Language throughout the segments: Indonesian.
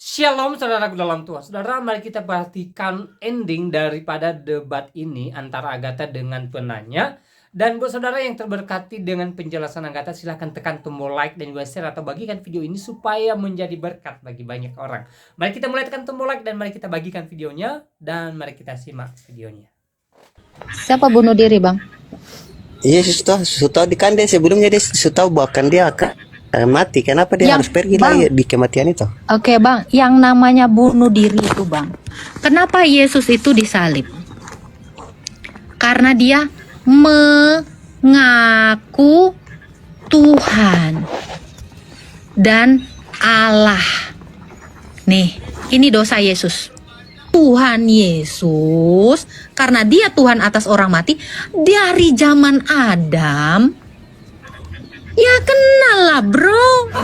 Shalom saudaraku dalam Tuhan. Saudara, mari kita perhatikan ending daripada debat ini antara Agatha dengan penanya. Dan buat saudara yang terberkati dengan penjelasan Agatha, silahkan tekan tombol like dan juga share atau bagikan video ini supaya menjadi berkat bagi banyak orang. Mari kita mulai tekan tombol like dan mari kita bagikan videonya dan mari kita simak videonya. Siapa bunuh diri, Bang? Iya, sudah dikandai sebelumnya dia sudah bahkan dia akan mati. Kenapa dia harus pergi lagi di kematian itu? Oke, Bang. Yang namanya bunuh diri itu, Bang. Kenapa Yesus itu disalib? Karena dia mengaku Tuhan dan Allah. Nih, ini dosa Yesus. Tuhan Yesus, karena dia Tuhan atas orang mati, dari zaman Adam, ya kenal lah bro.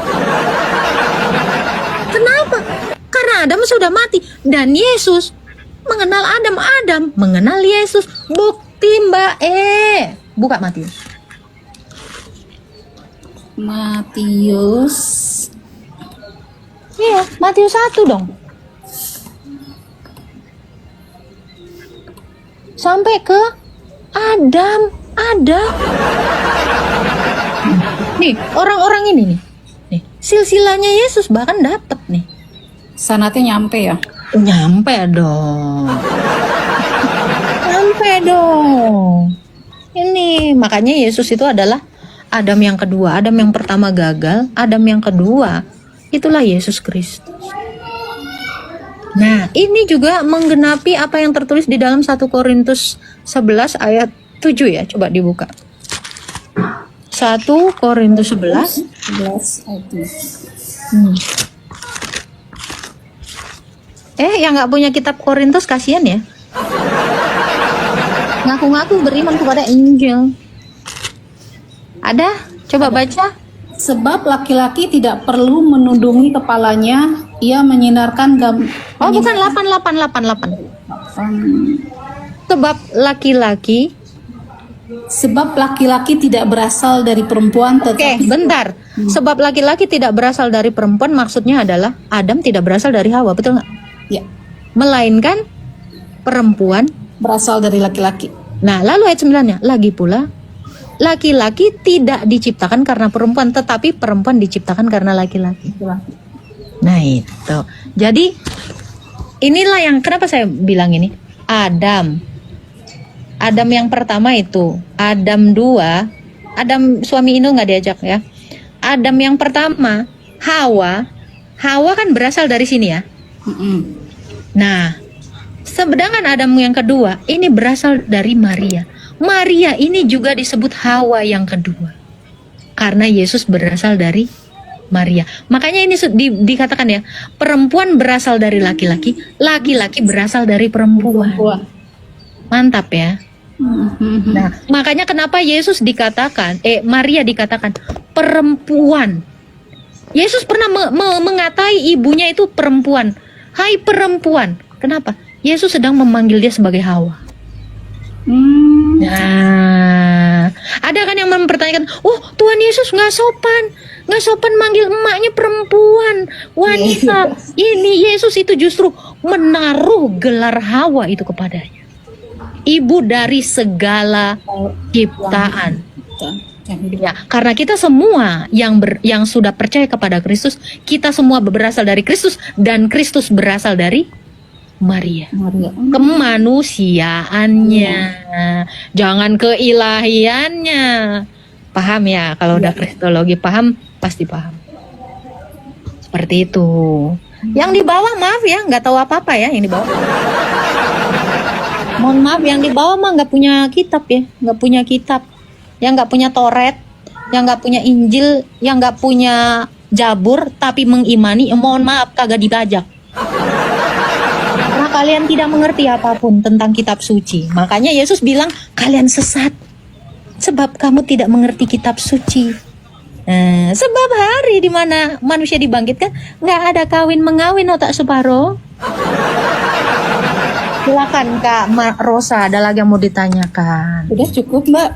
Kenapa? Karena Adam sudah mati dan Yesus mengenal Adam, Adam mengenal Yesus. Bukti Mbak buka Matius. Iya, Matius 1 dong. Sampai ke Adam. Nih, orang-orang ini nih. Silsilahnya Yesus bahkan dapat nih. Sanatnya nyampe ya? Nyampe dong. Nyampe dong. Ini makanya Yesus itu adalah Adam yang kedua. Adam yang pertama gagal, Adam yang kedua itulah Yesus Kristus. Nah, ini juga menggenapi apa yang tertulis di dalam 1 Korintus 11 ayat 7 ya. Coba dibuka. 1 Korintus 11 ayat 7. Yang nggak punya kitab Korintus kasihan ya. Ngaku-ngaku beriman kepada Injil. Ada? Coba baca. Sebab laki-laki tidak perlu menundungi kepalanya, ia menyinarkan Oh, bukan 88. Sebab laki-laki tidak berasal dari perempuan, tetapi bentar. Sebab laki-laki tidak berasal dari perempuan maksudnya adalah Adam tidak berasal dari Hawa, betul nggak? Ya, Melainkan perempuan berasal dari laki-laki. Nah, lalu ayat 9-nya, lagi pula laki-laki tidak diciptakan karena perempuan, tetapi perempuan diciptakan karena laki-laki. Nah, itu. Jadi inilah yang kenapa saya bilang ini. Adam yang pertama itu, Adam 2, Adam suami Inu nggak diajak ya. Adam yang pertama, Hawa kan berasal dari sini ya. Nah, sedangkan Adam yang kedua ini berasal dari Maria. Maria ini juga disebut Hawa yang kedua karena Yesus berasal dari Maria. Makanya ini dikatakan ya, perempuan berasal dari laki-laki, laki-laki berasal dari perempuan. Mantap ya. Nah, makanya kenapa Yesus dikatakan, Maria dikatakan perempuan. Yesus pernah mengatai ibunya itu perempuan. Hai perempuan. Kenapa? Yesus sedang memanggil dia sebagai Hawa. Nah, ada kan yang mempertanyakan, Tuhan Yesus nggak sopan manggil emaknya perempuan, wanita. Ini Yesus itu justru menaruh gelar Hawa itu kepadanya, ibu dari segala ciptaan. Ya, karena kita semua yang sudah percaya kepada Kristus, kita semua berasal dari Kristus dan Kristus berasal dari Maria. Kemanusiaannya, jangan keilahiannya. Paham ya? Kalau udah kristologi paham, pasti paham. Seperti itu. Yang di bawah maaf ya, nggak tahu apa-apa ya yang di bawah. Mohon maaf, yang di bawah mah nggak punya kitab ya, nggak punya kitab. Yang nggak punya Toret, yang nggak punya Injil, yang nggak punya Jabur, tapi mengimani, mohon maaf kagak dibajak. Kalian tidak mengerti apapun tentang kitab suci. Makanya Yesus bilang kalian sesat sebab kamu tidak mengerti kitab suci. Sebab hari di mana manusia dibangkitkan nggak ada kawin mengawin otak separo. Silakan Kak Rosa, ada lagi yang mau ditanyakan? Udah cukup Mbak.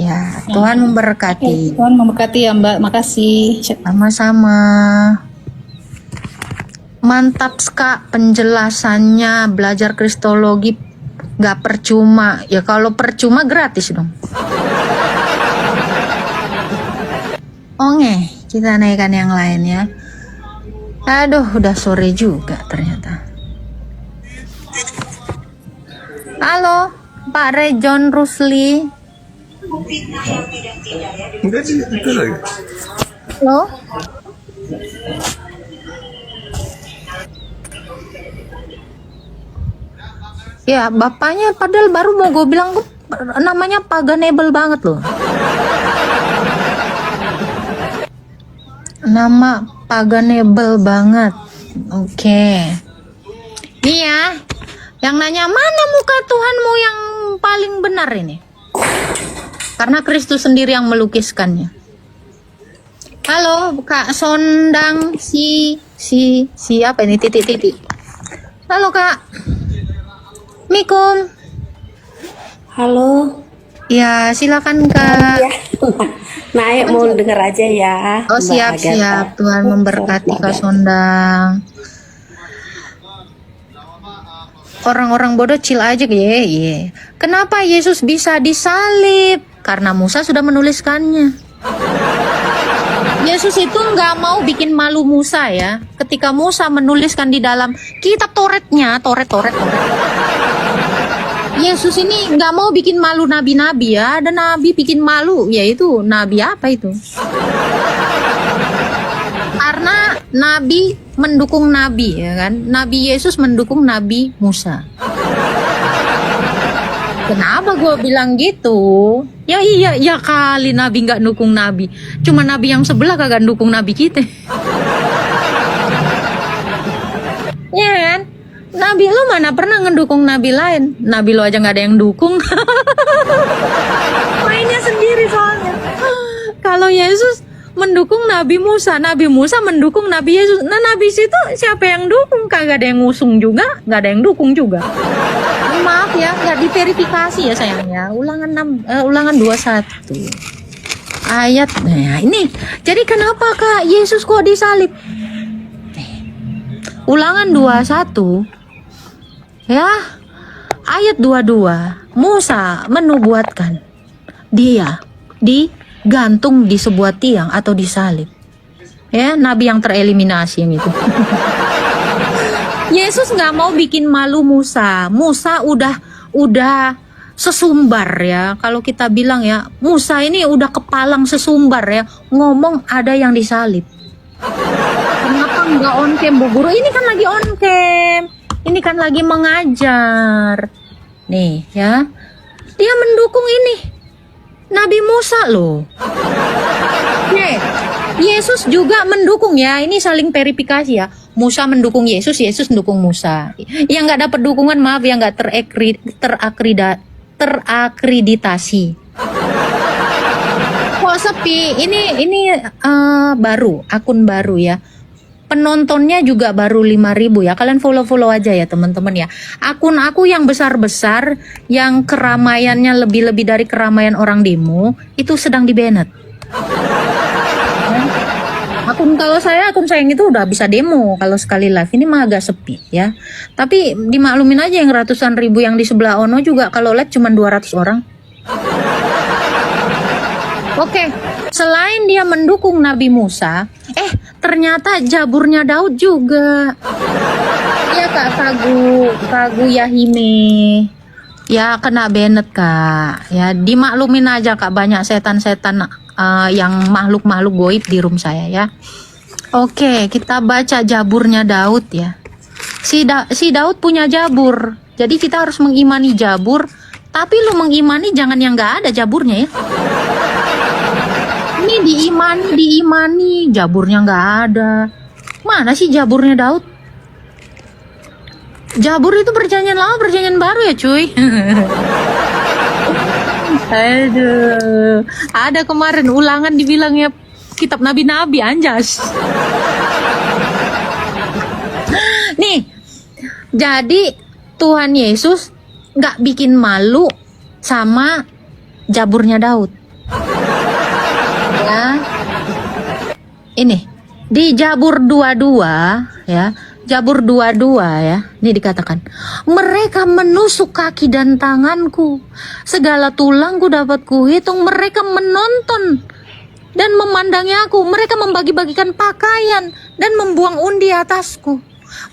Ya, Tuhan memberkati. Tuhan memberkati ya Mbak, makasih. Sama-sama. Mantap Kak penjelasannya, belajar kristologi gak percuma. Ya kalau percuma gratis dong. Oke, kita naikkan yang lain ya. Aduh, udah sore juga ternyata. Halo, Pak Rejon Rusli. Halo. Ya, bapaknya padahal baru mau gue bilang namanya paganable banget loh. Nama paganable banget. Oke. Nih ya, yang nanya mana muka Tuhanmu yang paling benar ini? Karena Kristus sendiri yang melukiskannya. Halo, Kak Sondang siapa ini titik. Halo Kak. Mikum. Halo. Ya, silakan Kak. Ya. Naik mau denger aja ya. Oh, Mbak siap. Tuhan memberkati Kak Sondang. Orang-orang bodoh chill aja ye. Kenapa Yesus bisa disalib? Karena Musa sudah menuliskannya. Yesus itu nggak mau bikin malu Musa ya. Ketika Musa menuliskan di dalam kitab Toretnya, Toret. Yesus ini nggak mau bikin malu nabi-nabi ya. Ada nabi bikin malu, yaitu nabi apa itu? Karena nabi mendukung nabi ya kan. Nabi Yesus mendukung Nabi Musa. Kenapa gue bilang gitu? Ya iya kali nabi nggak dukung nabi. Cuma nabi yang sebelah kagak dukung nabi kita. Ya kan? Nabi lu mana pernah ngedukung nabi lain? Nabi lu aja nggak ada yang dukung. Mainnya sendiri soalnya. Kalau Yesus mendukung Nabi Musa mendukung Nabi Yesus. Nah, Nabi situ siapa yang dukung? Kagak ada yang ngusung juga, nggak ada yang dukung juga. Maaf ya, nggak diverifikasi ya sayangnya. Ulangan 21 ayat. Nah ini, jadi kenapa Kak Yesus kok disalib? Ulangan 21 ya, ayat 22. Musa menubuatkan dia digantung di sebuah tiang atau disalib. Ya, nabi yang tereliminasi yang itu. Yesus nggak mau bikin malu Musa. Musa udah sesumbar ya. Kalau kita bilang ya, Musa ini udah kepalang sesumbar ya. Ngomong ada yang disalib. Kenapa nggak on cam Bu Guru? Ini kan lagi on cam. Ini kan lagi mengajar. Nih ya. Dia mendukung ini. Nabi Musa loh. Nih, Yesus juga mendukung ya. Ini saling verifikasi ya. Musa mendukung Yesus, Yesus mendukung Musa. Yang nggak dapat dukungan maaf yang nggak terakreditasi. Kok sepi? Ini baru, akun baru ya. Penontonnya juga baru 5.000 ya. Kalian follow aja ya teman-teman ya. Akun aku yang besar-besar, yang keramaiannya lebih-lebih dari keramaian orang demo, itu sedang di-banned. Akun saya itu udah bisa demo kalau sekali live. Ini mah agak sepi ya. Tapi dimaklumin aja yang ratusan ribu yang di sebelah Ono juga kalau live cuma 200 orang. Oke, selain dia mendukung Nabi Musa, ternyata jaburnya Daud juga. Ya Kak Kagu Yahime. Ya kena banned Kak. Ya dimaklumin aja Kak, banyak setan-setan yang makhluk-makhluk goib di room saya ya. Oke, kita baca jaburnya Daud ya. Si Daud punya jabur. Jadi kita harus mengimani jabur. Tapi lu mengimani jangan yang nggak ada jaburnya ya. Ini diimani, jaburnya nggak ada. Mana sih jaburnya Daud? Jabur itu perjanjian lama, perjanjian baru ya cuy. Aduh, ada kemarin ulangan dibilangnya kitab nabi-nabi anjas. Nih, jadi Tuhan Yesus nggak bikin malu sama jaburnya Daud. Ya, ini di Jabur 22 ya, Jabur 22 ya. Ini dikatakan, mereka menusuk kaki dan tanganku. Segala tulangku dapat kuhitung. Mereka menonton dan memandangi aku. Mereka membagi-bagikan pakaian dan membuang undi atasku.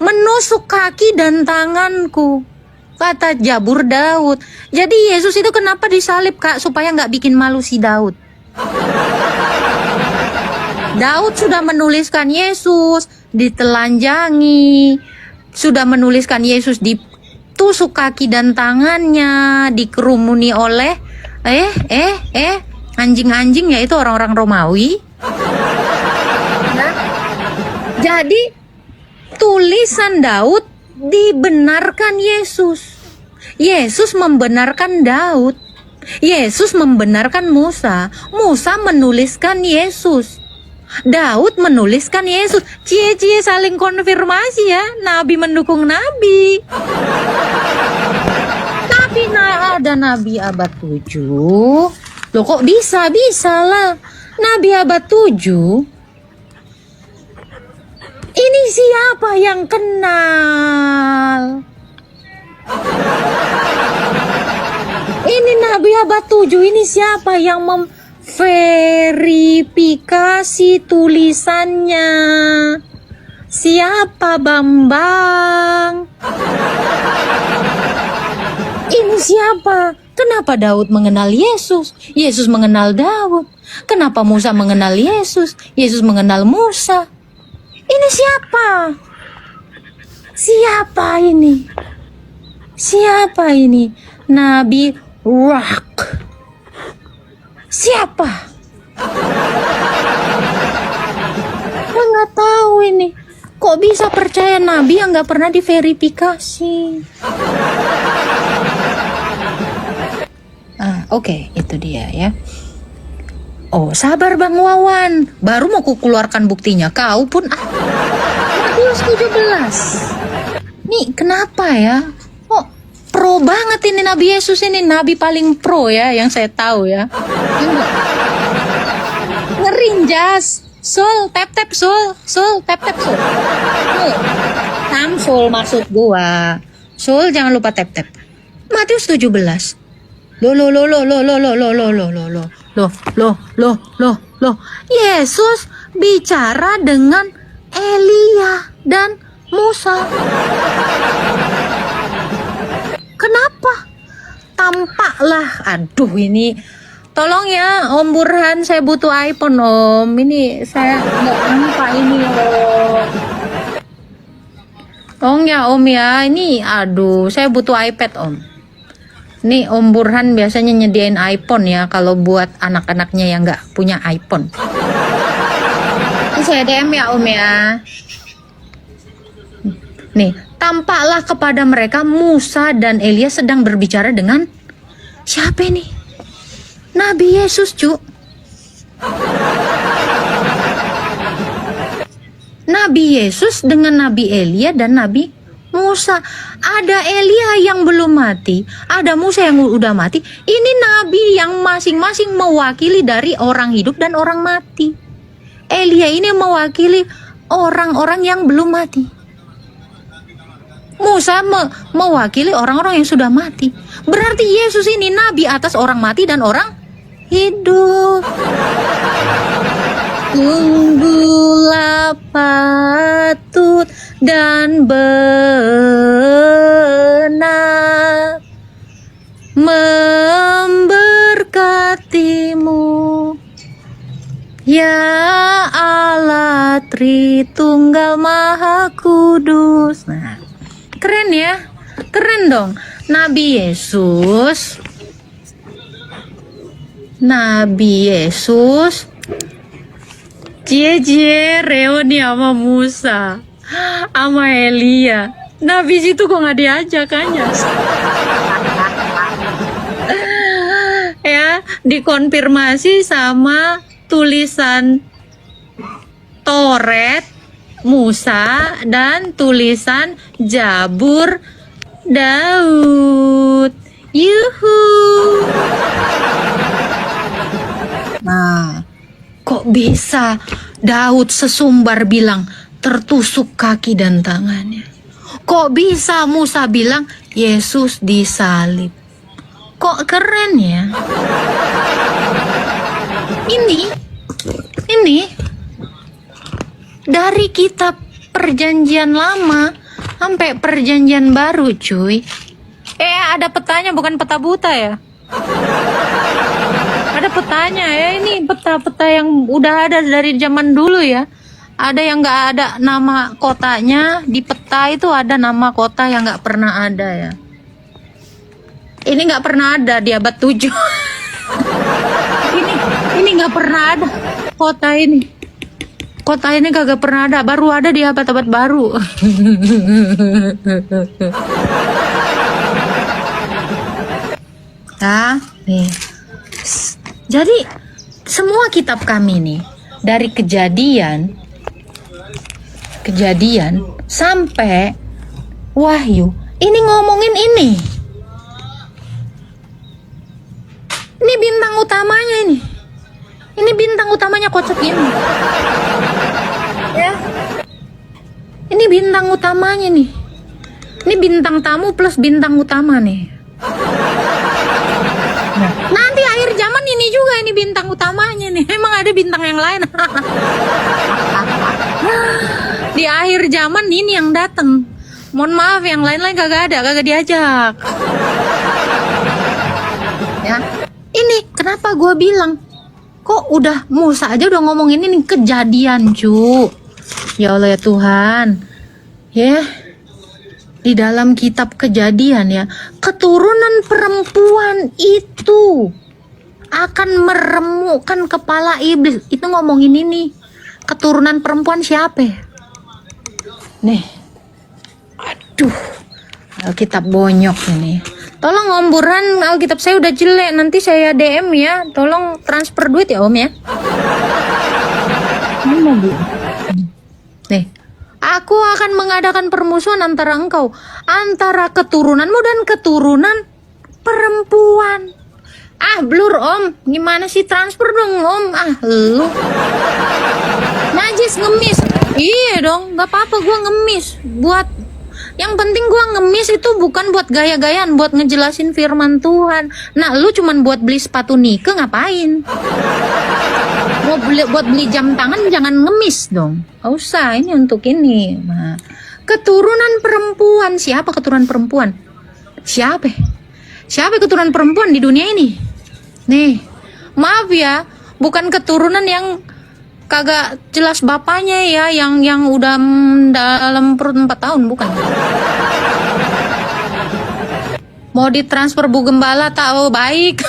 Menusuk kaki dan tanganku. Kata Jabur Daud. Jadi Yesus itu kenapa disalib, Kak? Supaya nggak bikin malu si Daud. Daud sudah menuliskan Yesus ditelanjangi, sudah menuliskan Yesus ditusuk kaki dan tangannya, dikerumuni oleh anjing-anjing, yaitu orang-orang Romawi. Nah, jadi tulisan Daud dibenarkan Yesus. Yesus membenarkan Daud. Yesus membenarkan Musa. Musa menuliskan Yesus. Daud menuliskan Yesus. Cie-cie saling konfirmasi ya. Nabi mendukung Nabi. Tapi ada Nabi abad 7. Loh kok bisa? Bisa lah. Nabi abad 7. Ini siapa yang kenal? Ini Nabi abad 7. Ini siapa yang verifikasi tulisannya? Siapa Bambang? Ini siapa? Kenapa Daud mengenal Yesus? Yesus mengenal Daud. Kenapa Musa mengenal Yesus? Yesus mengenal Musa. Ini siapa? Siapa ini? Siapa ini? Nabi Rock. Siapa? Nggak tahu ini. Kok bisa percaya Nabi yang nggak pernah diverifikasi? Oke, itu dia ya. Oh, sabar Bang Wawan. Baru mau kukeluarkan buktinya. Kau pun Matius 17. Nih, kenapa ya? Oh, pro banget ini Nabi Yesus ini. Nabi paling pro ya, yang saya tahu ya. Ngerinjas. Sul, tap-tap Sul. Sul, tap-tap Sul. Samsul maksud gua. Sul, jangan lupa tap-tap. Matius 17. Loh. Yesus bicara dengan Elia dan Musa. Kenapa? Tampaklah, aduh ini, tolong ya Om Burhan, saya butuh iPhone Om. Ini saya nggak nampak ini Om. Tolong ya Om ya, ini aduh saya butuh iPad Om. Nih Om Burhan biasanya nyediain iPhone ya kalau buat anak-anaknya yang nggak punya iPhone. Ini saya DM ya Om ya. Nih, tampaklah kepada mereka Musa dan Elia sedang berbicara dengan siapa nih? Nabi Yesus, cu. Nabi Yesus dengan Nabi Elia dan Nabi Musa. Ada Elia yang belum mati, ada Musa yang udah mati. Ini nabi yang masing-masing mewakili dari orang hidup dan orang mati. Elia ini mewakili orang-orang yang belum mati. Musa mewakili orang-orang yang sudah mati. Berarti Yesus ini nabi atas orang mati dan orang hidup. Tunggulah patut dan benar memberkatimu, ya Allah Tritunggal Maha Kudus. Nah, keren ya, keren dong. Nabi Yesus cie reuni sama Musa sama Elia. Nabi situ kok nggak diajak kan ya, dikonfirmasi sama tulisan Toret Musa dan tulisan Jabur Daud. Yuhu. Nah, kok bisa Daud sesumbar bilang tertusuk kaki dan tangannya. Kok bisa Musa bilang Yesus disalib? Kok keren ya? Ini dari kitab perjanjian lama sampai perjanjian baru, cuy. Ada petanya, bukan peta buta ya. Ada petanya ya, ini peta-peta yang udah ada dari zaman dulu ya. Ada yang nggak ada nama kotanya, di peta itu ada nama kota yang nggak pernah ada ya. Ini nggak pernah ada di abad 7. ini nggak pernah ada kota ini. Kota ini kagak pernah ada, baru ada di abad-abad baru. Nah, nih. Jadi semua kitab kami nih dari kejadian sampai Wahyu ini ngomongin ini. Ini bintang utamanya ini. Ini bintang utamanya kocak ini. Ya. Ini bintang utamanya nih. Ini bintang tamu plus bintang utama nih. Nah, nanti akhir zaman ini juga ini bintang utamanya nih. Emang ada bintang yang lain? Di akhir zaman ini yang datang. Mohon maaf, yang lain-lain kagak ada, kagak diajak. Ya, ini kenapa gue bilang kok udah Musa aja udah ngomongin ini kejadian, cu. Ya Allah ya Tuhan. Ya. Di dalam kitab Kejadian ya, keturunan perempuan itu akan meremukkan kepala iblis. Itu ngomongin ini. Keturunan perempuan siapa ya? Nih. Aduh. Alkitab bonyok ini. Tolong Om Burhan, Alkitab saya udah jelek. Nanti saya DM ya. Tolong transfer duit ya Om ya. Mana Bu? Nih. Aku akan mengadakan permusuhan antara engkau, antara keturunanmu dan keturunan perempuan. Blur Om, gimana sih transfer dong Om? Lu najis ngemis. Iya dong, gak apa-apa gue ngemis. Buat yang penting gue ngemis itu bukan buat gaya-gayaan, buat ngejelasin firman Tuhan. Nah lu cuman buat beli sepatu Nike ngapain? Buat beli jam tangan jangan ngemis dong. Gak usah, ini untuk ini. Nah, keturunan perempuan. Siapa keturunan perempuan? Siapa keturunan perempuan di dunia ini? Nih, maaf ya, bukan keturunan yang kagak jelas bapaknya ya, yang udah dalam perut 4 tahun, bukan. Mau ditransfer Bu Gembala tahu baik.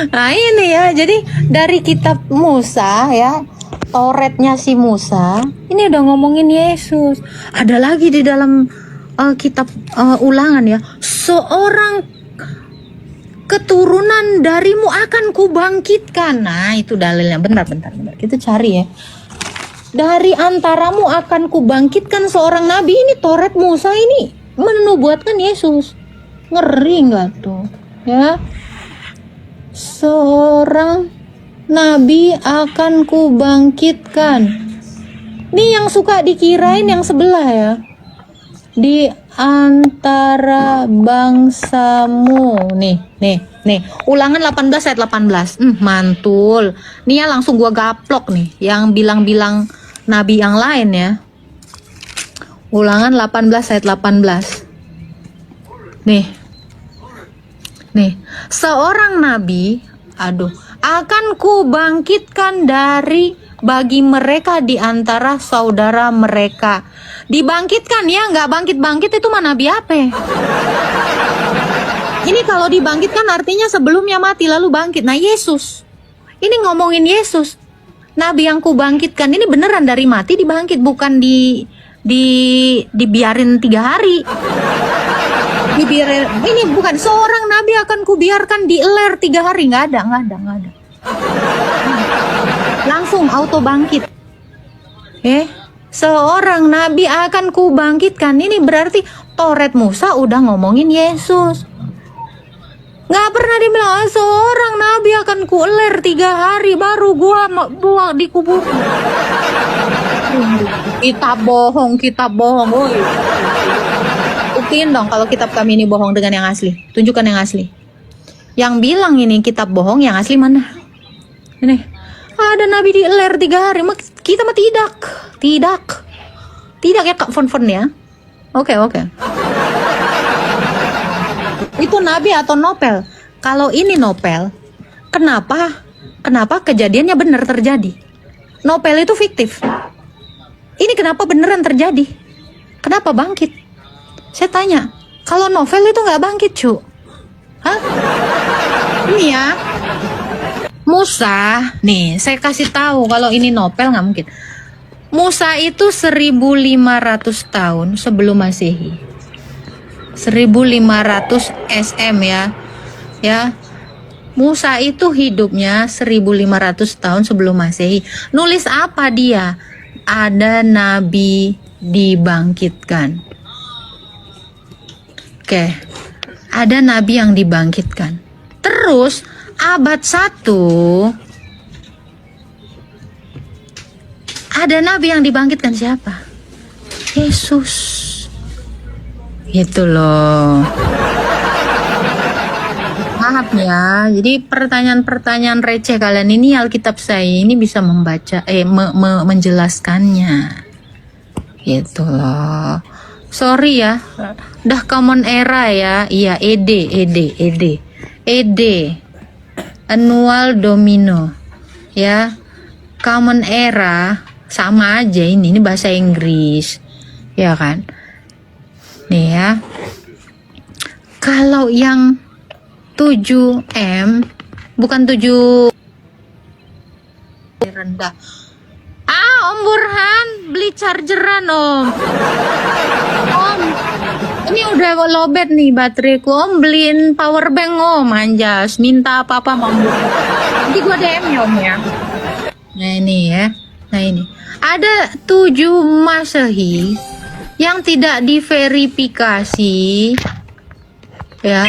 Nah ini ya, jadi dari kitab Musa ya, Tauratnya si Musa, ini udah ngomongin Yesus. Ada lagi di dalam kitab Ulangan ya, seorang keturunan darimu akan kubangkitkan. Nah itu dalilnya, bentar kita cari ya. Dari antaramu akan kubangkitkan seorang nabi. Ini Taurat Musa ini menubuatkan Yesus. Ngeri nggak tuh ya? Seorang nabi akan kubangkitkan. Ini yang suka dikirain yang sebelah ya. Di antara bangsamu. Nih. Ulangan 18 ayat 18. Mantul. Nih ya langsung gua gaplok nih. Yang bilang-bilang nabi yang lain ya. Ulangan 18 ayat 18. Nih. Seorang nabi, akan kubangkitkan bagi mereka di antara saudara mereka. Dibangkitkan ya, nggak bangkit itu mana nabi apa? Ini kalau dibangkitkan artinya sebelumnya mati lalu bangkit. Nah Yesus, ini ngomongin Yesus, nabi yang kubangkitkan ini beneran dari mati dibangkit, bukan dibiarin 3 hari. Ini bukan seorang nabi akan kubiarkan dieler 3 hari, nggak ada. Langsung auto bangkit. Seorang nabi akan kubangkitkan. Ini berarti Taurat Musa udah ngomongin Yesus. Nggak pernah dibilang seorang nabi akan kuler 3 hari baru gua buang di kubur. Kitab bohong, woi. Buktiin dong kalau kitab kami ini bohong dengan yang asli. Tunjukkan yang asli. Yang bilang ini kitab bohong, yang asli mana? Ini ada nabi diler 3 hari, kita mah tidak ya Kak Fon ya. Oke. Itu nabi atau novel? Kalau ini novel, kenapa kejadiannya benar terjadi? Novel itu fiktif. Ini kenapa beneran terjadi? Kenapa bangkit? Saya tanya, kalau novel itu nggak bangkit, cu? Hah? Ini ya, Musa, nih saya kasih tahu kalau ini novel nggak mungkin. Musa itu 1500 tahun sebelum Masehi. 1500 SM ya. Musa itu hidupnya 1500 tahun sebelum Masehi. Nulis apa dia? Ada nabi dibangkitkan. Oke. Ada nabi yang dibangkitkan. Terus abad 1 ada nabi yang dibangkitkan, siapa? Yesus. Gitu loh. Maaf ya, jadi pertanyaan-pertanyaan receh kalian ini Alkitab saya ini bisa membaca menjelaskannya. Gitu loh. Sorry ya, udah common era ya. Iya, ED annual domino ya. Common era sama aja ini bahasa Inggris ya kan. Nih ya, kalau yang 7M bukan 7 rendah. Om Burhan beli chargeran Om. Ini udah lowbat nih bateraiku. Om beliin power bank Om, anjas. Minta apa-apa Om Burhan. Nanti gua DM ya Om ya. Nah ini ya. Nah ini. Ada 7 Masehi yang tidak diverifikasi ya,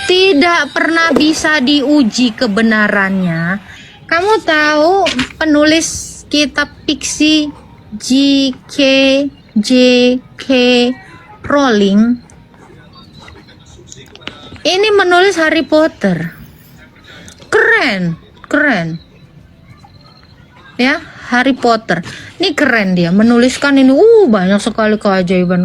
tidak pernah bisa diuji kebenarannya. Kamu tahu penulis kitab fiksi J.K. Rowling ini menulis Harry Potter. Keren ya, Harry Potter ini keren, dia menuliskan ini banyak sekali keajaiban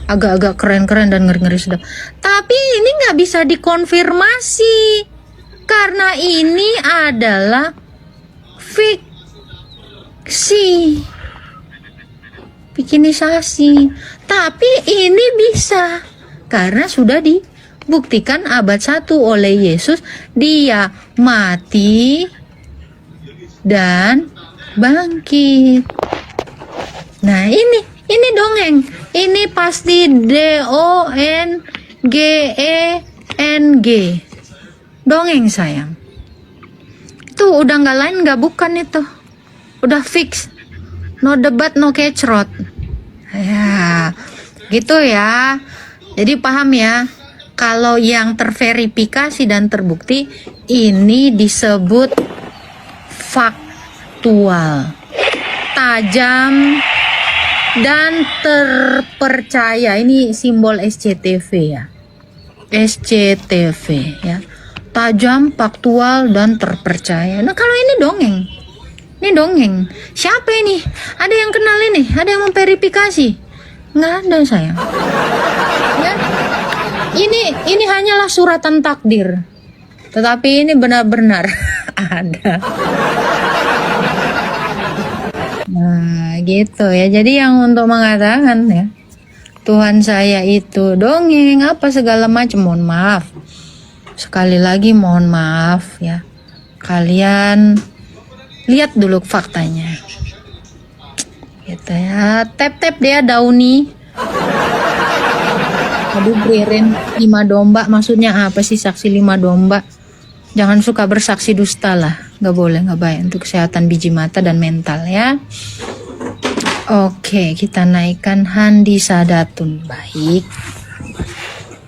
agak-agak keren dan ngeri-ngeri sedap. Tapi ini nggak bisa dikonfirmasi karena ini adalah fiksi, bikinisasi. Tapi ini bisa karena sudah dibuktikan abad 1 oleh Yesus, dia mati dan bangkit. Nah ini dongeng, ini pasti DONGENG, dongeng sayang. Itu udah nggak lain nggak bukan, itu udah fix, no debat no kecrot ya gitu ya. Jadi paham ya, kalau yang terverifikasi dan terbukti ini disebut faktual, tajam dan terpercaya. Ini simbol SCTV ya, SCTV ya, tajam, faktual dan terpercaya. Nah kalau ini dongeng, siapa ini? Ada yang kenal ini? Ada yang memverifikasi? Nggak ada sayang ya. Ini hanyalah suratan takdir, tetapi ini benar-benar ada. Nah gitu ya. Jadi yang untuk mengatakan ya Tuhan saya itu dongeng apa segala macam, mohon maaf, sekali lagi mohon maaf ya, kalian lihat dulu faktanya gitu ya. Tap dia Dauni. Aduh Bririn, 5 domba maksudnya apa sih saksi 5 domba? Jangan suka bersaksi dusta lah, nggak boleh, nggak baik untuk kesehatan biji mata dan mental ya. Oke, kita naikkan Handi Sadatun. Baik.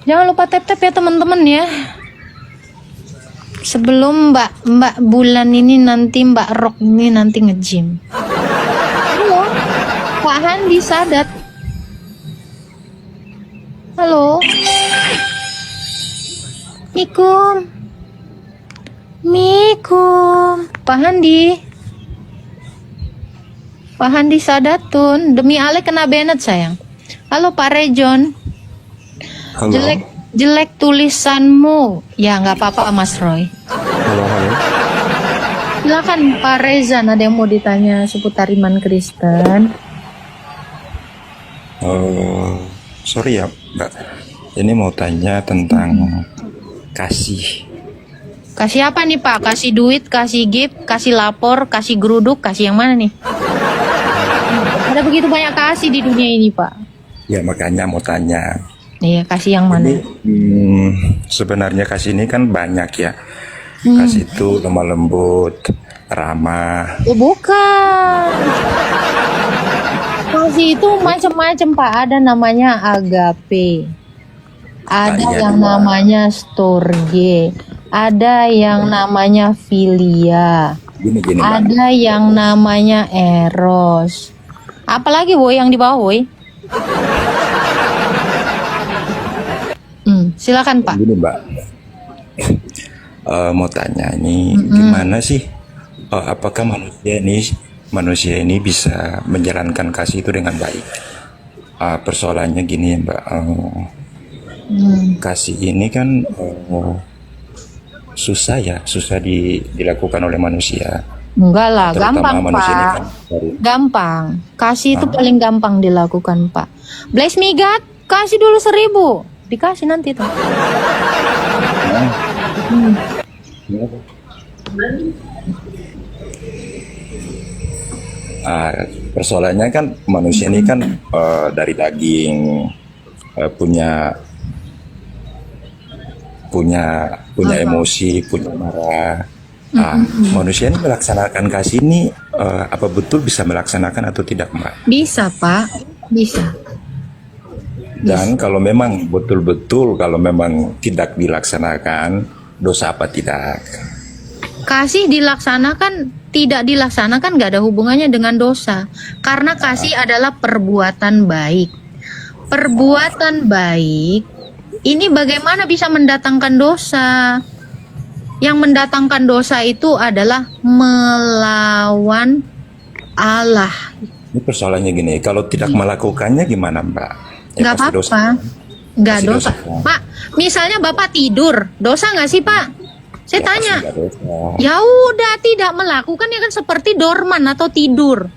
Jangan lupa tap-tap ya teman-teman ya. Sebelum Mbak Bulan ini nanti, Mbak Rock ini nanti nge-gym. Halo, Pak Handi Sadat. Halo. Mikum. Pak Handi. Pak Handi Sadatun. Demi Ale kena Bennett sayang. Halo Pak Rejon. Halo. Jelek tulisanmu. Ya nggak apa-apa Mas Roy. Halo, halo. Silakan Pak Rezan, ada yang mau ditanya seputar iman Kristen. Sorry ya Mbak, ini mau tanya tentang kasih. Kasih apa nih Pak? Kasih duit, kasih gift, kasih lapor, kasih geruduk, kasih yang mana nih? Ada begitu banyak kasih di dunia ini Pak. Ya makanya mau tanya. Iya, kasih yang mana? Sebenarnya kasih ini kan banyak ya. Kasih itu lemah lembut, ramah. Oh, bukan. Kasih itu macam-macam Pak. Ada namanya agape. Ada iya, yang namanya storge. Ada yang namanya filia. Gini Mbak. Ada yang namanya eros. Apalagi Woy yang di bawah Woy? Silakan Pak. Gini Mbak. Mau tanya ini gimana sih? Apakah manusia ini bisa menjalankan kasih itu dengan baik? Persoalannya gini Mbak. Kasih ini kan susah ya, susah dilakukan oleh manusia. Enggak lah, Terutama gampang manusia ini Pak. kan baru. Gampang. Kasih itu paling gampang dilakukan Pak. Bless me God, kasih dulu 1.000. Dikasih nanti tuh. Persoalannya kan manusia ini kan dari daging, punya emosi, punya marah. Manusia ini melaksanakan kasih ini apa betul bisa melaksanakan atau tidak Mbak? Bisa Pak, bisa. Dan kalau memang betul-betul kalau memang tidak dilaksanakan, dosa apa tidak? Kasih dilaksanakan, tidak dilaksanakan gak ada hubungannya dengan dosa. Karena kasih adalah perbuatan baik. Perbuatan baik ini bagaimana bisa mendatangkan dosa? Yang mendatangkan dosa itu adalah melawan Allah. Ini persoalannya gini, kalau tidak melakukannya gimana Mbak? Ya, Nggak pasti dosa. apa-apa. Nggak Pasti dosa. dosa. Pak, misalnya Bapak tidur, dosa nggak sih Pak? Saya Ya, pasti tanya. nggak dosa. Ya udah, tidak melakukan ya kan seperti dorman atau tidur.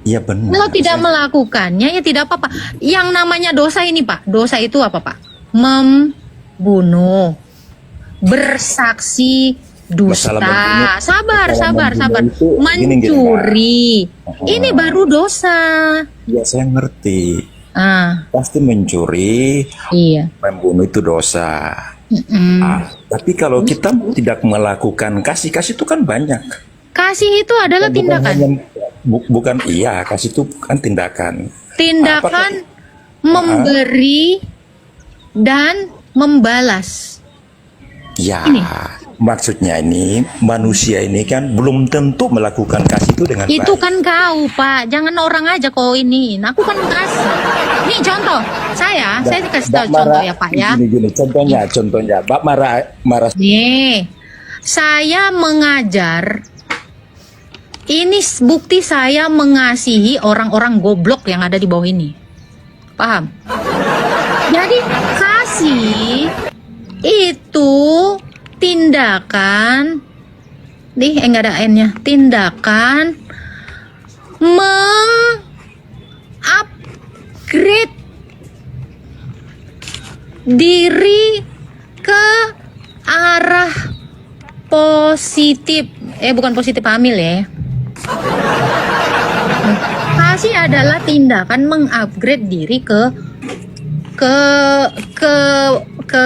Iya benar. Kalau tidak melakukannya ya tidak apa-apa. Yang namanya dosa ini Pak, dosa itu apa Pak? Membunuh, bersaksi dusta, Masalah membunuh- sabar, masalah sabar, membunuh sabar, itu gini, mencuri. Ini baru dosa. Ya saya ngerti. Ah, Pasti mencuri, iya. membunuh itu dosa. Tapi kalau kita tidak melakukan kasih itu kan banyak. Kasih itu adalah Bukan tindakan. hanya- bukan iya, kasih itu kan tindakan. Tindakan memberi dan membalas. Ya, Ini. maksudnya ini manusia ini kan belum tentu melakukan kasih itu dengan Itu baik. kan kau Pak, jangan orang aja kau ini. Aku kan kasih. Nih contoh, saya kasih tahu contoh ya Pak ya. Gini, contohnya, Mbak marah. Nih, saya mengajar. Ini bukti saya mengasihi orang-orang goblok yang ada di bawah ini. Paham? Jadi kasih itu tindakan, enggak ada N-nya. Tindakan mengupgrade diri ke arah positif. Bukan positif hamil ya. Kasih adalah tindakan mengupgrade diri ke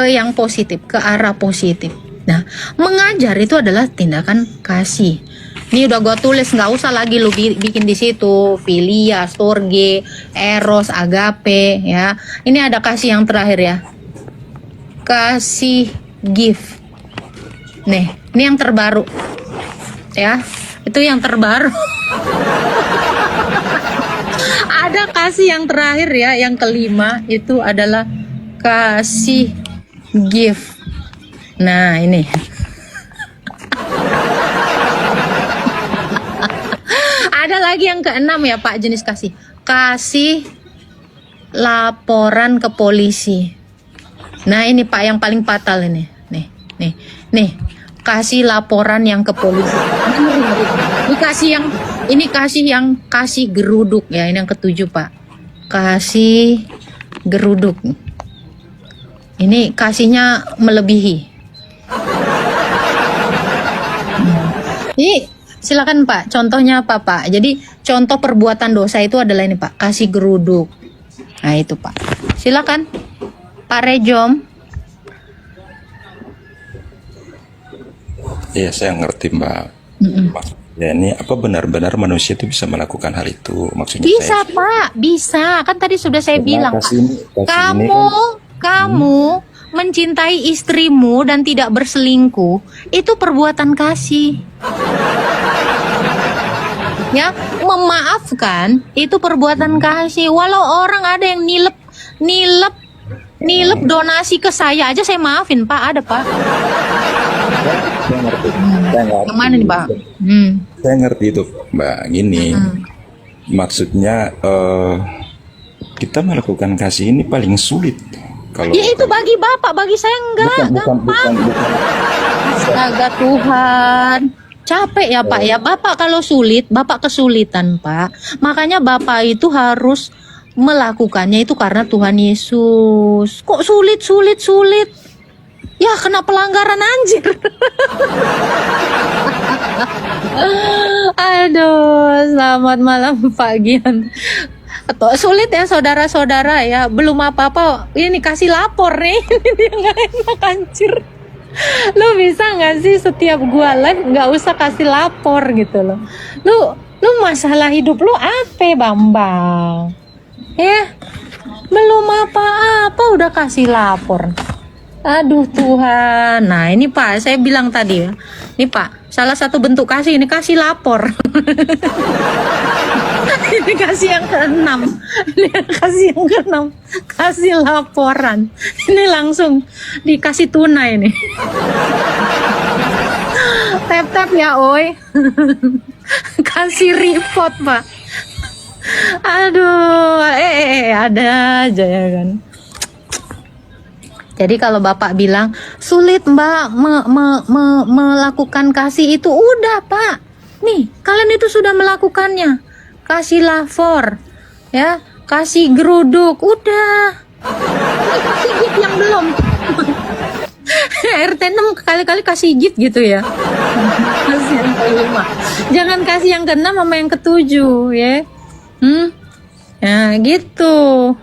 yang positif, ke arah positif. Nah, mengajar itu adalah tindakan kasih. Ini udah gua tulis, nggak usah lagi lu bikin di situ filia, storge, eros, agape ya. Ini ada kasih yang terakhir ya. kasih gift. Nih, ini yang terbaru. Ya, itu yang terbaru. Ada kasih yang terakhir ya, yang kelima itu adalah kasih gift. Nah, ini. Ada lagi yang keenam ya Pak, jenis kasih. Kasih laporan ke polisi. Nah, ini Pak yang paling fatal ini. Nih. Kasih laporan yang ke polisi. Ini kasih yang kasih geruduk ya, ini yang ketujuh Pak. Kasih geruduk. Ini kasihnya melebihi. Ini silakan Pak, contohnya apa Pak? Jadi contoh perbuatan dosa itu adalah ini Pak, kasih geruduk. Nah itu Pak. Silakan Pak Rejom. Ya, saya ngerti Mbak. Maksudnya ini apa benar-benar manusia itu bisa melakukan hal itu? Maksudnya Bisa saya, Pak, bisa. Kan tadi sudah saya Karena bilang Pak. kasih ini Kamu mencintai istrimu dan tidak berselingkuh, itu perbuatan kasih. Ya, memaafkan itu perbuatan kasih. Walau orang ada yang nilep donasi ke saya aja saya maafin Pak, ada Pak. saya ngerti. Saya ngerti. Yang mana nih Pak? Saya ngerti itu Mbak. Gini, maksudnya kita melakukan kasih ini paling sulit. Kalau Ya itu bagi Bapak, bagi saya enggak, gampang. Astaga Tuhan. Capek ya Pak ya. Bapak kalau sulit, Bapak kesulitan Pak. Makanya Bapak itu harus melakukannya itu karena Tuhan Yesus. Kok sulit? Ya kena pelanggaran anjir. Aduh, selamat malam Pak Gian. Atau sulit ya saudara-saudara ya. Belum apa-apa, ini kasih lapor nih. Ini nggak enak anjir. Lu bisa nggak sih setiap gua live nggak usah kasih lapor gitu loh. Lu masalah hidup lu apa Bambang? Ya, belum apa-apa udah kasih lapor. Aduh Tuhan. Nah ini Pak, saya bilang tadi ya. Ini Pak, salah satu bentuk kasih ini kasih lapor. Ini kasih yang keenam. Ini kasih yang keenam. Kasih laporan. Ini langsung dikasih tunai nih. Tap-tap ya oi. Kasih report Pak. Aduh, ada aja ya kan. Jadi kalau Bapak bilang sulit Mbak melakukan kasih itu, udah Pak. Nih, kalian itu sudah melakukannya. Kasih lapor, ya, kasih geruduk, udah. Ini kasih gift yang belum. RT 6 kali-kali kasih gift gitu ya. Kasih yang kelima. Jangan kasih yang keenam sama yang ketujuh ya. Ya gitu.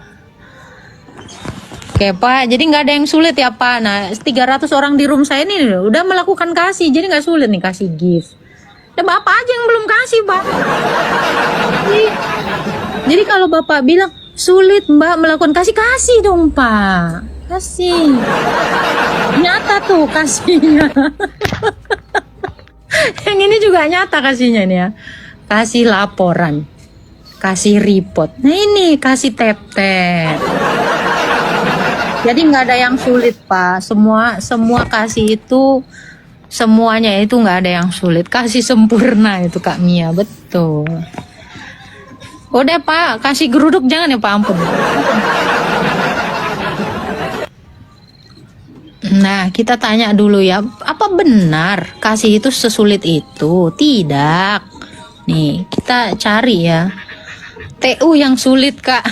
Oke Pak, jadi nggak ada yang sulit ya Pak. Nah 300 orang di room saya ini udah melakukan kasih, jadi nggak sulit nih kasih gift. Ya Bapak aja yang belum kasih Pak. Jadi kalau Bapak bilang sulit Mbak melakukan kasih dong Pak. Kasih. Nyata tuh kasihnya. Yang ini juga nyata kasihnya nih ya. Kasih laporan. Kasih report. Nah ini kasih tap-tap. Jadi nggak ada yang sulit Pak. Semua kasih itu semuanya itu nggak ada yang sulit. Kasih sempurna itu Kak Mia, betul. Udah Pak, kasih geruduk jangan ya Pak, ampun. Nah kita tanya dulu ya, apa benar kasih itu sesulit itu? Tidak. Nih kita cari ya. TU yang sulit Kak.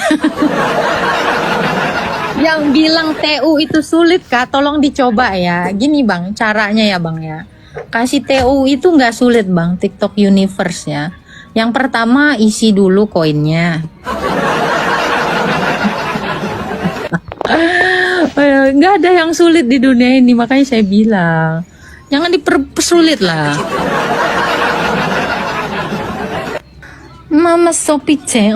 Yang bilang TU itu sulit Kak, tolong dicoba ya. Gini Bang, caranya ya Bang ya. Kasih TU itu nggak sulit Bang, TikTok Universe ya. Yang pertama isi dulu koinnya. Nggak ada yang sulit di dunia ini, makanya saya bilang jangan dipersulit lah. Mama sopice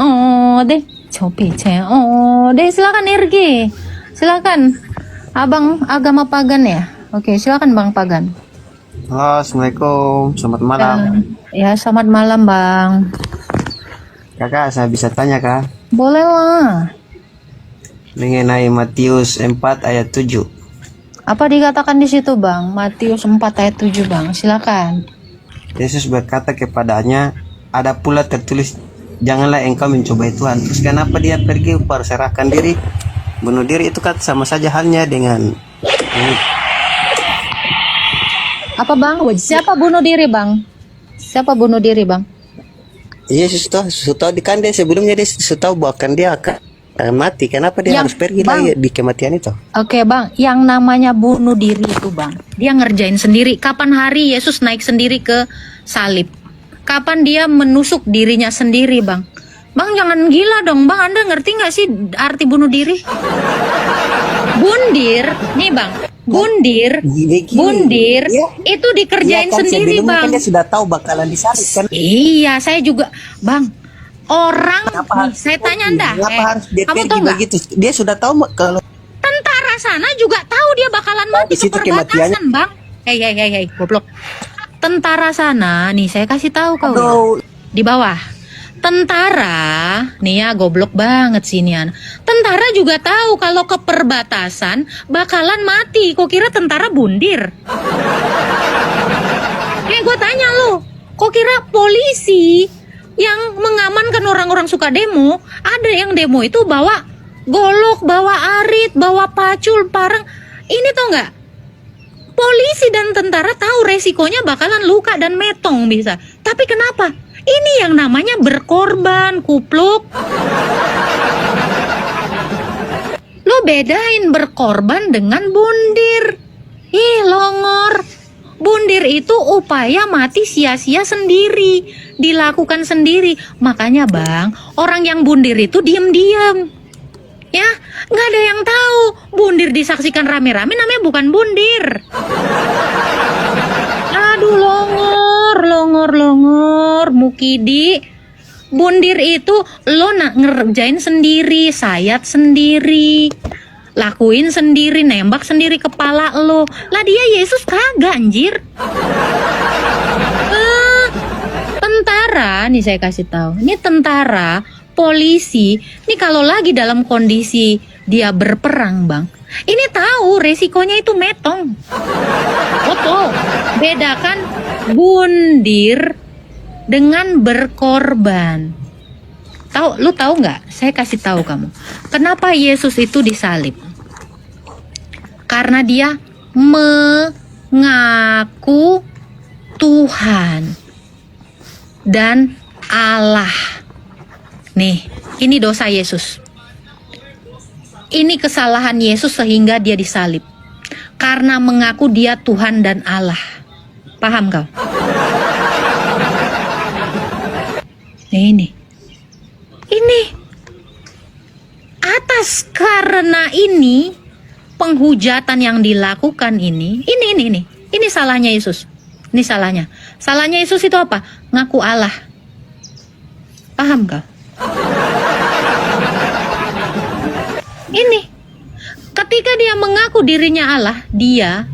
deh. Copi deh, silakan Irgi, silakan Abang agama pagan ya? Oke, silakan Bang Pagan. Halo, Assalamualaikum, selamat malam. Ya, selamat malam Bang. Kakak, saya bisa tanya kak? Boleh lah. Mengenai Matius 4 ayat 7. Apa dikatakan di situ Bang? Matius 4 ayat 7 Bang, silakan. Yesus berkata kepadanya, ada pula tertulis, janganlah engkau mencobai Tuhan. Terus kenapa dia pergi serahkan diri? Bunuh diri itu kan sama saja halnya dengan Apa Bang? Siapa bunuh diri Bang? Siapa bunuh diri Bang? Yesus tahu di kan dia sebelumnya dia tahu bahkan dia akan mati. Kenapa dia harus pergi lagi di kematian itu? Oke Bang, yang namanya bunuh diri itu Bang, dia ngerjain sendiri. Kapan hari Yesus naik sendiri ke salib? Kapan dia menusuk dirinya sendiri Bang? Bang jangan gila dong Bang, Anda ngerti gak sih arti bunuh diri? Bundir, nih Bang, bundir Ya. itu dikerjain Iya kan, sendiri sebelumnya Bang. kan dia sudah tahu bakalan disalib kan? Iya, saya juga Bang. Orang, nih, saya tanya Anda, Kenapa harus dia kamu pergi tahu nggak? begitu? Dia sudah tahu kalau Tentara sana juga tahu dia bakalan mati di situ ke perbatasan, Bang. Hei, goblok. Tentara sana, nih saya kasih tahu kau ya. Di bawah. Tentara, nih ya goblok banget sinian. Tentara juga tahu kalau ke perbatasan bakalan mati. Kok kira tentara bundir? Gue tanya lo, kok kira polisi yang mengamankan orang-orang suka demo, ada yang demo itu bawa golok, bawa arit, bawa pacul, parang. Ini tau nggak? Polisi dan tentara tahu resikonya bakalan luka dan metong bisa. Tapi kenapa? Ini yang namanya berkorban, kupluk. Lo bedain berkorban dengan bundir. Ih, longor. Bundir itu upaya mati sia-sia sendiri, dilakukan sendiri. Makanya Bang, orang yang bundir itu diem-diem. Ya, nggak ada yang tahu. Bundir disaksikan rame-rame namanya bukan bundir. Aduh, longor, Mukidi. Bundir itu lo ngerjain sendiri, sayat sendiri, lakuin sendiri, nembak sendiri kepala lo. Lah dia Yesus kagak anjir. Tentara, nih saya kasih tahu. Ini tentara, polisi, ini kalau lagi dalam kondisi dia berperang, Bang. Ini tahu resikonya itu metong. Betul. Bedakan bundir dengan berkorban. Lu tahu nggak? Saya kasih tahu kamu. Kenapa Yesus itu disalib? Karena dia mengaku Tuhan dan Allah. Nih, ini dosa Yesus. Ini kesalahan Yesus sehingga dia disalib. Karena mengaku dia Tuhan dan Allah. Paham kau? Ini atas karena ini penghujatan yang dilakukan ini salahnya Yesus. Ini salahnya Yesus itu apa? Ngaku Allah. Paham kau? Ini ketika dia mengaku dirinya Allah, dia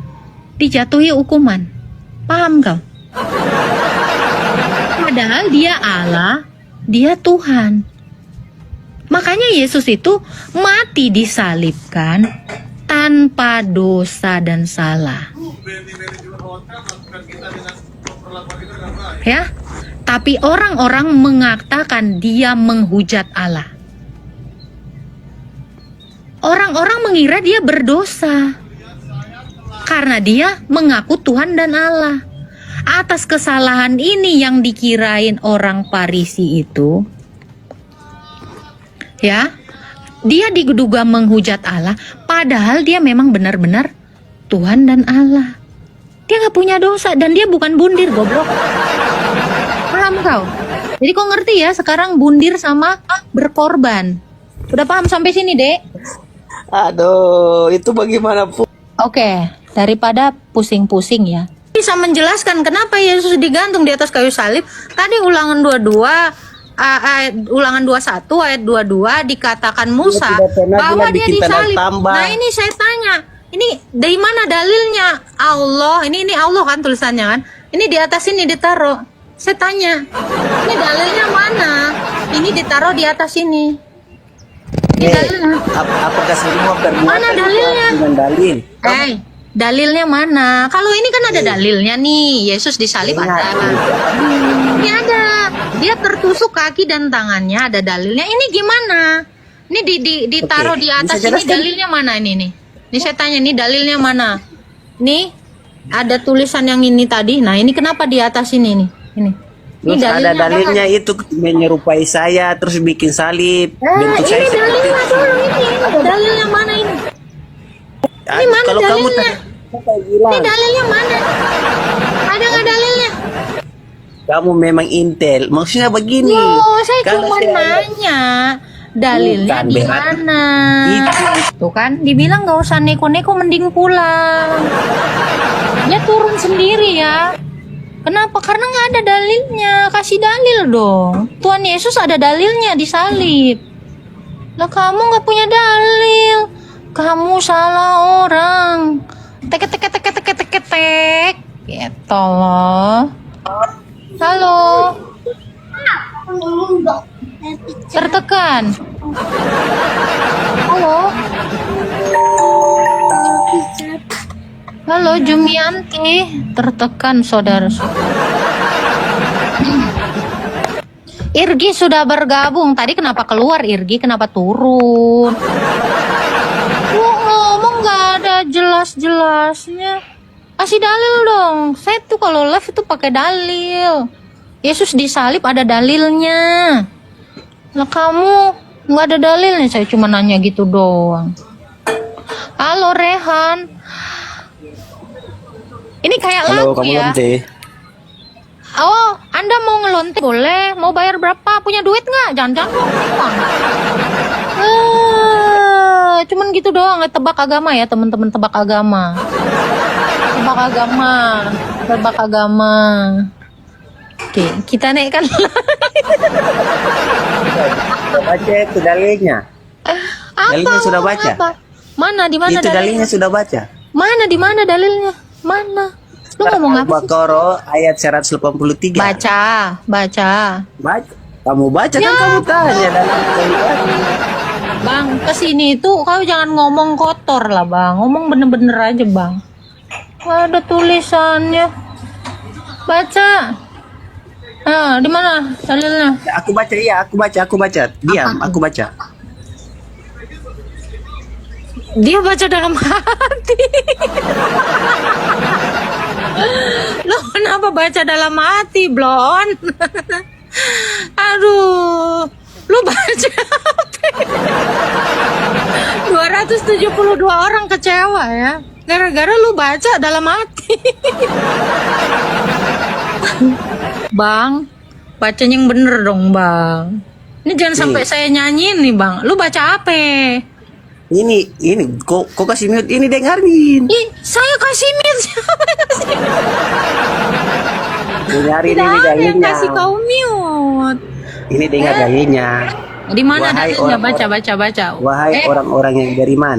dijatuhi hukuman. Paham kau? Padahal dia Allah, dia Tuhan. Makanya Yesus itu mati disalibkan tanpa dosa dan salah. Ya, tapi orang-orang mengatakan dia menghujat Allah. Orang-orang mengira dia berdosa karena dia mengaku Tuhan dan Allah. Atas kesalahan ini yang dikirain orang Farisi itu, ya, dia diduga menghujat Allah, padahal dia memang benar-benar Tuhan dan Allah. Dia nggak punya dosa dan dia bukan bundir, goblok. Paham kau? Jadi kau ngerti ya sekarang bundir sama berkorban. Udah paham sampai sini, Dek? Aduh, itu bagaimana pun. Oke, daripada pusing-pusing ya. Bisa menjelaskan kenapa Yesus digantung di atas kayu salib. Tadi ulangan 22 ulangan 21 ayat 22 dikatakan Musa bahwa dia disalib. Nah, ini saya tanya, Ini dari mana dalilnya? Allah, ini Allah kan tulisannya kan? Ini di atas ini ditaruh. Saya tanya, ini dalilnya mana? Ini ditaruh di atas ini. Ini dalilnya. Apakah semua perbuatan Mana dalilnya? dengan dalil? Dalilnya mana? Kalau ini kan ada dalilnya nih, Yesus disalib ada. Ini ada. Dia tertusuk kaki dan tangannya, ada dalilnya. Ini gimana? Ini ditaruh di atas bisa ini, jelaskan? dalilnya mana ini nih? Ini saya tanya, ini dalilnya mana? Nih, ada tulisan yang ini tadi. Nah, ini kenapa di atas ini nih? Ini. Terus ada dalilnya kan? itu menyerupai saya, terus bikin salib. Bentuk Ini saya seperti dalilnya itu. dulu ini. Dalilnya mana ini? Ini mana Kalau kamu dalilnya? Ini dalilnya mana? Ada nggak dalilnya? kamu memang intel, maksudnya begini. Oh, saya Kalau cuma saya- nanya dalilnya Bukan, di Berat. mana? Itu. Tuh kan, dibilang nggak usah neko-neko, mending pulang. Dia turun sendiri ya. Kenapa? Karena nggak ada dalilnya. Kasih dalil dong. Tuhan Yesus ada dalilnya di salib. Lah kamu nggak punya dalil. Kamu salah orang. Tek tek tek tek tek tek tek tek. Gitu loh. Halo. Tertekan. Halo. Halo Jumianti. Tertekan saudara. Irgi sudah bergabung. Tadi kenapa keluar Irgi? Kenapa turun? Ngomong nggak ada jelas-jelasnya. Kasih dalil dong. Saya tuh kalau live itu pakai dalil. Yesus disalib ada dalilnya. Lah kamu nggak ada dalilnya. Saya cuma nanya gitu doang. Halo Rehan. Ini kayak Halo, lagu kamu ya. lonte. Oh, Anda mau ngelonte boleh. Mau bayar berapa? Punya duit nggak? Jangan-jangan mau uang. Cuman gitu doang. Tebak agama ya teman-teman, tebak agama. Tebak agama. Tebak agama. Oke, kita naikkan. Sudah baca itu dalilnya. Dalilnya sudah baca. Apa? Mana? Di mana Itu dalilnya? dalilnya sudah baca. Mana? Di mana dalilnya? Mana? Lu ngomong apa sih? Al-Baqarah ayat 183. Baca. Baca. Kamu baca Ya, kan kamu tanya dalilnya. Bang, kesini itu kau jangan ngomong kotor lah bang. Ngomong bener-bener aja bang. Ada tulisannya. Baca. Nah, di mana dalilnya? Aku baca iya, aku baca. Diam, aku baca. Dia baca dalam hati. Lo kenapa baca dalam hati, Blon? Aduh, lu baca apa? 272 orang kecewa ya. Gara-gara lu baca dalam hati. Bang, bacanya yang bener dong, Bang. Ini jangan sampai saya nyanyiin nih, Bang. Lu baca apa? Ini kok kasih mute ini dengarin. Ih, saya kasih mute. Siapa yang kasih mute? Dengarin Tidak ini ada yang dalilnya. kasih kau mute. Ini dengar dalilnya. Di mana Wahai dalilnya? orang-orang- Baca. Wahai orang-orang yang beriman,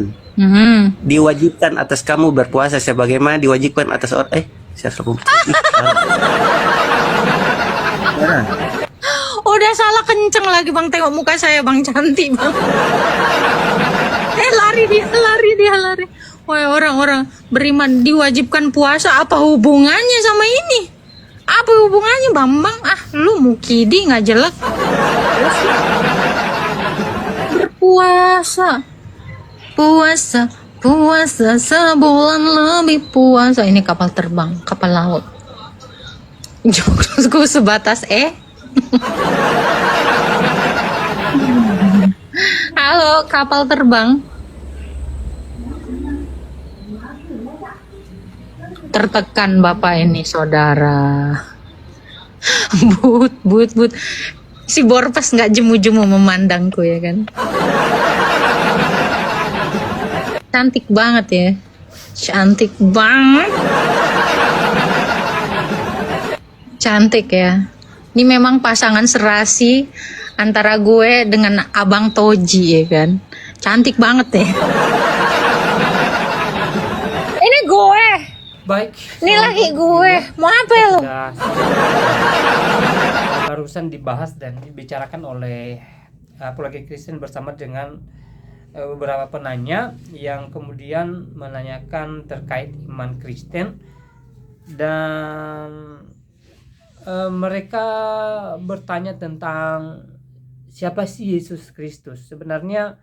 diwajibkan atas kamu berpuasa sebagaimana diwajibkan atas orang 180. Udah salah kenceng lagi bang, tengok muka saya bang, cantik bang. Lari dia. Wah, orang-orang beriman diwajibkan puasa, apa hubungannya sama ini? Apa hubungannya Bambang? Ah, lu mukidi nggak jelek. Berpuasa, puasa sebulan lebih puasa. Ini kapal terbang, kapal laut. Jokesku sebatas Halo, kapal terbang. Tertekan bapak ini saudara. But. Si Borpas nggak jemu-jemu memandangku ya kan. Cantik banget ya. Cantik banget. Cantik ya. Ini memang pasangan serasi antara gue dengan Abang Toji ya kan. Cantik banget ya. Baik. Ini lagi gue mau apa ya lo? Sudah barusan dibahas dan dibicarakan oleh apologi Kristen bersama dengan beberapa penanya yang kemudian menanyakan terkait iman Kristen, dan mereka bertanya tentang siapa sih Yesus Kristus. Sebenarnya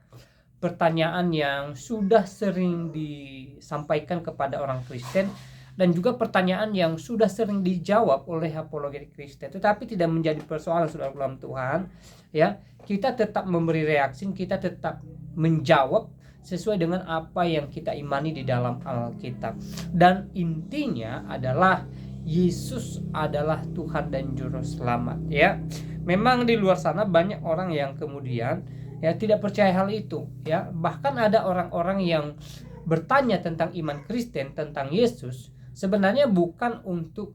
pertanyaan yang sudah sering disampaikan kepada orang Kristen dan juga pertanyaan yang sudah sering dijawab oleh apologetik Kristen, tetapi tidak menjadi persoalan saudara dalam Tuhan. Ya, kita tetap memberi reaksi, kita tetap menjawab sesuai dengan apa yang kita imani di dalam Alkitab. Dan intinya adalah Yesus adalah Tuhan dan Juru Selamat. Ya, memang di luar sana banyak orang yang kemudian ya tidak percaya hal itu. Ya, bahkan ada orang-orang yang bertanya tentang iman Kristen, tentang Yesus, sebenarnya bukan untuk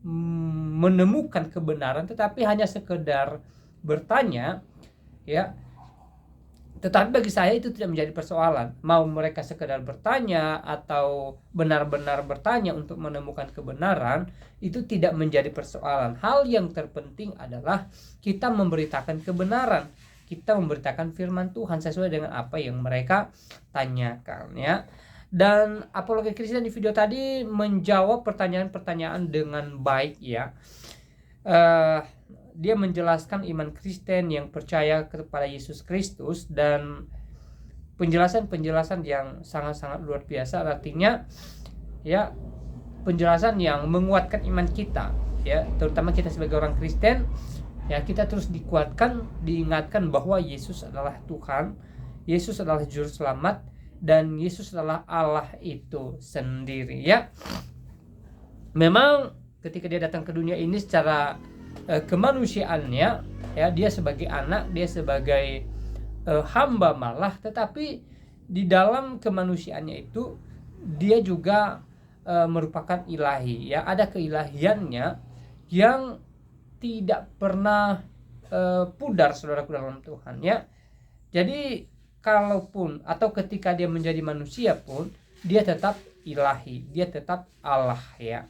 menemukan kebenaran, tetapi hanya sekedar bertanya. Ya, tetapi bagi saya itu tidak menjadi persoalan. Mau mereka sekedar bertanya atau benar-benar bertanya untuk menemukan kebenaran, itu tidak menjadi persoalan. Hal yang terpenting adalah kita memberitakan kebenaran, kita memberitakan firman Tuhan sesuai dengan apa yang mereka tanyakan. Ya, dan apologi Kristen di video tadi menjawab pertanyaan-pertanyaan dengan baik. Ya, dia menjelaskan iman Kristen yang percaya kepada Yesus Kristus dan penjelasan-penjelasan yang sangat-sangat luar biasa. Artinya ya, penjelasan yang menguatkan iman kita, ya, terutama kita sebagai orang Kristen. Ya, kita terus dikuatkan, diingatkan bahwa Yesus adalah Tuhan, Yesus adalah Juru Selamat, dan Yesus adalah Allah itu sendiri. Ya, memang ketika dia datang ke dunia ini secara kemanusiaannya, ya, dia sebagai anak, dia sebagai hamba malah, tetapi di dalam kemanusiaannya itu dia juga merupakan ilahi. Ya, ada keilahiannya yang tidak pernah pudar saudaraku dalam Tuhan. Ya, jadi kalaupun atau ketika dia menjadi manusia pun dia tetap ilahi, dia tetap Allah. Ya,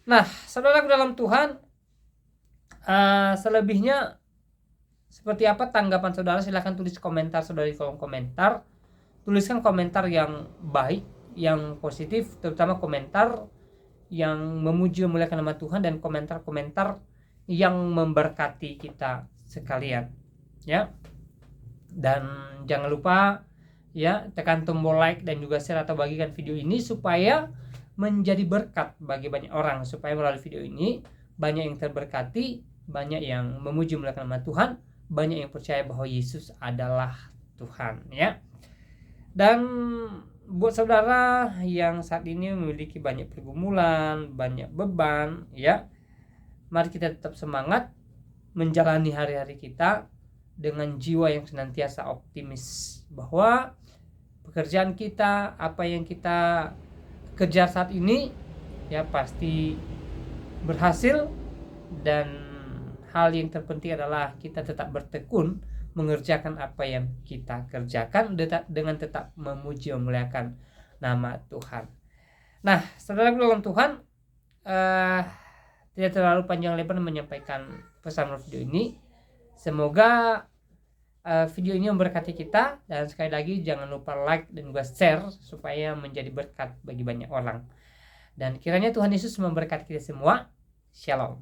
nah saudaraku dalam Tuhan, selebihnya seperti apa tanggapan saudara, silahkan tulis komentar saudara di kolom komentar. Tuliskan komentar yang baik, yang positif, terutama komentar yang memuji memuliakan nama Tuhan dan komentar-komentar yang memberkati kita sekalian. Ya, dan jangan lupa ya, tekan tombol like dan juga share atau bagikan video ini supaya menjadi berkat bagi banyak orang, supaya melalui video ini banyak yang terberkati, banyak yang memuji memuliakan nama Tuhan, banyak yang percaya bahwa Yesus adalah Tuhan. Ya, dan buat saudara yang saat ini memiliki banyak pergumulan, banyak beban, ya, mari kita tetap semangat menjalani hari-hari kita dengan jiwa yang senantiasa optimis bahwa pekerjaan kita, apa yang kita kejar saat ini, ya, pasti berhasil. Dan hal yang terpenting adalah kita tetap bertekun mengerjakan apa yang kita kerjakan dengan tetap memuji memuliakan nama Tuhan. Nah, saudara dalam Tuhan, tidak terlalu panjang lebar menyampaikan pesan video ini. Semoga video ini memberkati kita, dan sekali lagi jangan lupa like dan juga share supaya menjadi berkat bagi banyak orang. Dan kiranya Tuhan Yesus memberkati kita semua. Shalom.